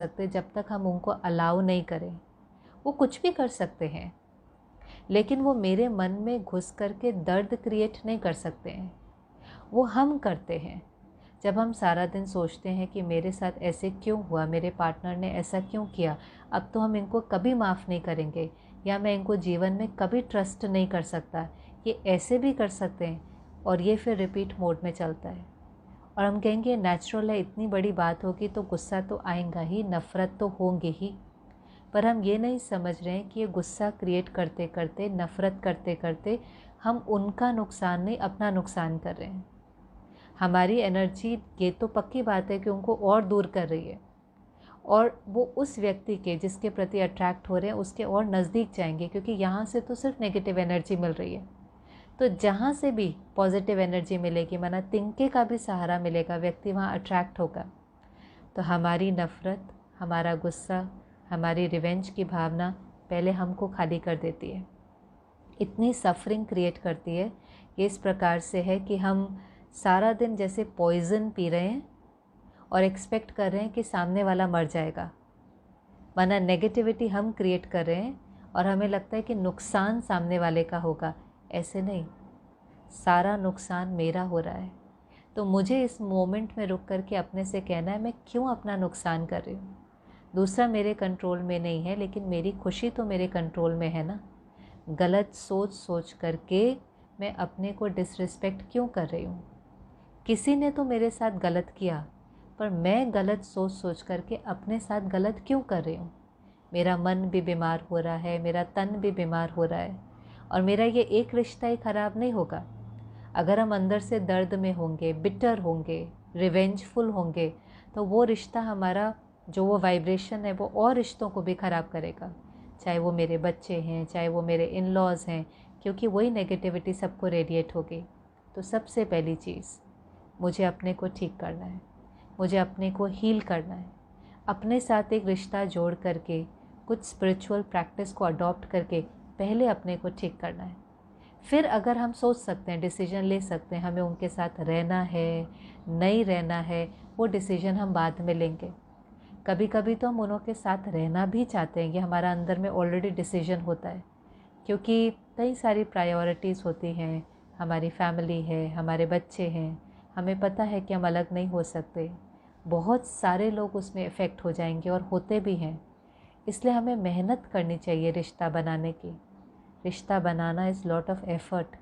सकते जब तक हम उनको अलाउ नहीं करें। वो कुछ भी कर सकते हैं, लेकिन वो मेरे मन में घुस कर के दर्द क्रिएट नहीं कर सकते हैं। वो हम करते हैं। जब हम सारा दिन सोचते हैं कि मेरे साथ ऐसे क्यों हुआ, मेरे पार्टनर ने ऐसा क्यों किया, अब तो हम इनको कभी माफ़ नहीं करेंगे, या मैं इनको जीवन में कभी ट्रस्ट नहीं कर सकता, ये ऐसे भी कर सकते हैं, और ये फिर रिपीट मोड में चलता है। और हम कहेंगे नेचुरल है, इतनी बड़ी बात होगी तो गुस्सा तो आएगा ही, नफ़रत तो होंगे ही। पर हम ये नहीं समझ रहे हैं कि ये गुस्सा क्रिएट करते करते, नफ़रत करते करते हम उनका नुकसान नहीं, अपना नुकसान कर रहे हैं। हमारी एनर्जी, ये तो पक्की बात है कि उनको और दूर कर रही है, और वो उस व्यक्ति के जिसके प्रति अट्रैक्ट हो रहे हैं उसके और नज़दीक जाएंगे, क्योंकि यहाँ से तो सिर्फ नेगेटिव एनर्जी मिल रही है। तो जहाँ से भी पॉजिटिव एनर्जी मिलेगी, माना तिनके का भी सहारा मिलेगा, व्यक्ति वहाँ अट्रैक्ट होगा। तो हमारी नफ़रत, हमारा गुस्सा, हमारी रिवेंज की भावना पहले हमको खाली कर देती है, इतनी सफरिंग क्रिएट करती है। ये इस प्रकार से है कि हम सारा दिन जैसे पॉइज़न पी रहे हैं और एक्सपेक्ट कर रहे हैं कि सामने वाला मर जाएगा, वरना नेगेटिविटी हम क्रिएट कर रहे हैं और हमें लगता है कि नुकसान सामने वाले का होगा। ऐसे नहीं, सारा नुकसान मेरा हो रहा है। तो मुझे इस मोमेंट में रुक कर के अपने से कहना है, मैं क्यों अपना नुकसान कर रही हूँ। दूसरा मेरे कंट्रोल में नहीं है, लेकिन मेरी खुशी तो मेरे कंट्रोल में है ना। गलत सोच सोच करके मैं अपने को डिसरिस्पेक्ट क्यों कर रही हूँ। किसी ने तो मेरे साथ गलत किया, पर मैं गलत सोच सोच करके अपने साथ गलत क्यों कर रही हूँ। मेरा मन भी बीमार हो रहा है, मेरा तन भी बीमार हो रहा है, और मेरा ये एक रिश्ता ही ख़राब नहीं होगा। अगर हम अंदर से दर्द में होंगे, बिटर होंगे, रिवेंजफुल होंगे, तो वो रिश्ता हमारा जो वो वाइब्रेशन है वो और रिश्तों को भी ख़राब करेगा, चाहे वो मेरे बच्चे हैं, चाहे वो मेरे इन लॉज हैं, क्योंकि वही नेगेटिविटी सबको रेडिएट होगी। तो सबसे पहली चीज़, मुझे अपने को ठीक करना है, मुझे अपने को हील करना है। अपने साथ एक रिश्ता जोड़ करके, कुछ स्पिरिचुअल प्रैक्टिस को अडॉप्ट करके पहले अपने को ठीक करना है। फिर अगर हम सोच सकते हैं, डिसीजन ले सकते हैं, हमें उनके साथ रहना है, नहीं रहना है, वो डिसीजन हम बाद में लेंगे। कभी कभी तो हम उनके साथ रहना भी चाहते हैं, ये हमारा अंदर में ऑलरेडी डिसीजन होता है, क्योंकि कई सारी प्रायोरिटीज़ होती हैं। हमारी फैमिली है, हमारे बच्चे हैं, हमें पता है कि हम अलग नहीं हो सकते। बहुत सारे लोग उसमें इफ़ेक्ट हो जाएंगे और होते भी हैं। इसलिए हमें मेहनत करनी चाहिए रिश्ता बनाने की। रिश्ता बनाना is lot of effort,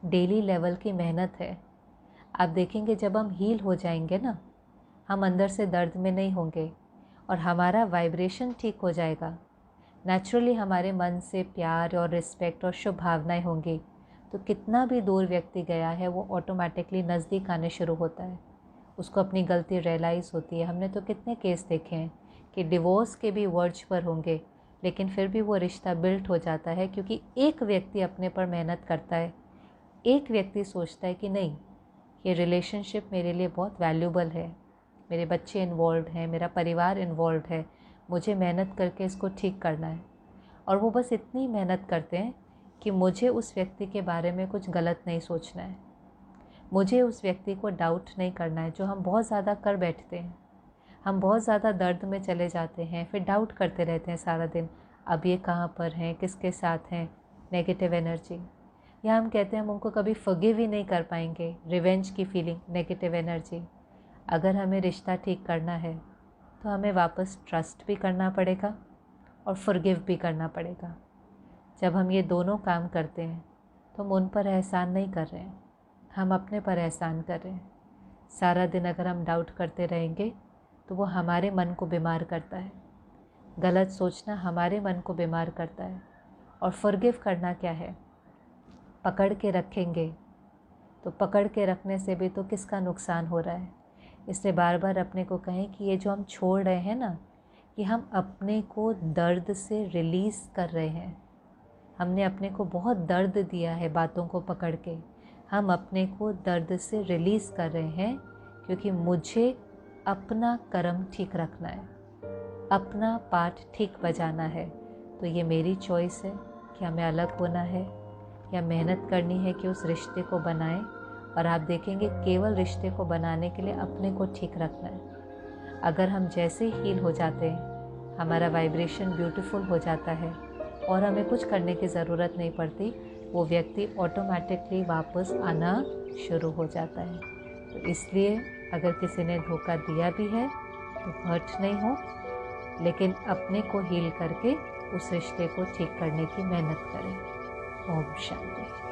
daily level की मेहनत है। आप देखेंगे जब हम हील हो जाएंगे ना, हम अंदर से दर्द में नहीं होंगे और हमारा वाइब्रेशन ठीक हो जाएगा। नेचुरली हमारे मन से प्यार और रिस्पेक्ट और शुभ भावनाएं होंगी, तो कितना भी दूर व्यक्ति गया है वो ऑटोमेटिकली नज़दीक आने शुरू होता है। उसको अपनी गलती रियलाइज़ होती है। हमने तो कितने केस देखे हैं कि डिवोर्स के भी वर्ज पर होंगे, लेकिन फिर भी वो रिश्ता बिल्ट हो जाता है, क्योंकि एक व्यक्ति अपने पर मेहनत करता है। एक व्यक्ति सोचता है कि नहीं, ये रिलेशनशिप मेरे लिए बहुत वैल्यूबल है, मेरे बच्चे इन्वॉल्व हैं, मेरा परिवार इन्वॉल्व है, मुझे मेहनत करके इसको ठीक करना है। और वो बस इतनी मेहनत करते हैं कि मुझे उस व्यक्ति के बारे में कुछ गलत नहीं सोचना है, मुझे उस व्यक्ति को डाउट नहीं करना है, जो हम बहुत ज़्यादा कर बैठते हैं। हम बहुत ज़्यादा दर्द में चले जाते हैं, फिर डाउट करते रहते हैं सारा दिन, अब ये कहाँ पर हैं, किसके साथ हैं, नेगेटिव एनर्जी। या हम कहते हैं हम उनको कभी फॉरगिव ही नहीं कर पाएंगे, रिवेंज की फीलिंग, नेगेटिव एनर्जी। अगर हमें रिश्ता ठीक करना है तो हमें वापस ट्रस्ट भी करना पड़ेगा और फॉरगिव भी करना पड़ेगा। जब हम ये दोनों काम करते हैं तो हम उन पर एहसान नहीं कर रहे हैं, हम अपने पर एहसान कर रहे हैं। सारा दिन अगर हम डाउट करते रहेंगे तो वो हमारे मन को बीमार करता है। गलत सोचना हमारे मन को बीमार करता है। और फॉरगिव करना क्या है, पकड़ के रखेंगे तो पकड़ के रखने से भी तो किसका नुकसान हो रहा है। इसलिए बार बार अपने को कहें कि ये जो हम छोड़ रहे हैं ना, कि हम अपने को दर्द से रिलीज़ कर रहे हैं। हमने अपने को बहुत दर्द दिया है बातों को पकड़ के, हम अपने को दर्द से रिलीज़ कर रहे हैं, क्योंकि मुझे अपना कर्म ठीक रखना है, अपना पार्ट ठीक बजाना है। तो ये मेरी चॉइस है कि हमें अलग होना है या मेहनत करनी है कि उस रिश्ते को बनाएं। और आप देखेंगे केवल रिश्ते को बनाने के लिए अपने को ठीक रखना है। अगर हम जैसे ही हील हो जाते हैं, हमारा वाइब्रेशन ब्यूटीफुल हो जाता है और हमें कुछ करने की ज़रूरत नहीं पड़ती, वो व्यक्ति ऑटोमेटिकली वापस आना शुरू हो जाता है। तो इसलिए अगर किसी ने धोखा दिया भी है तो हर्ट नहीं हो, लेकिन अपने को हील करके उस रिश्ते को ठीक करने की मेहनत करें। ओम शांति।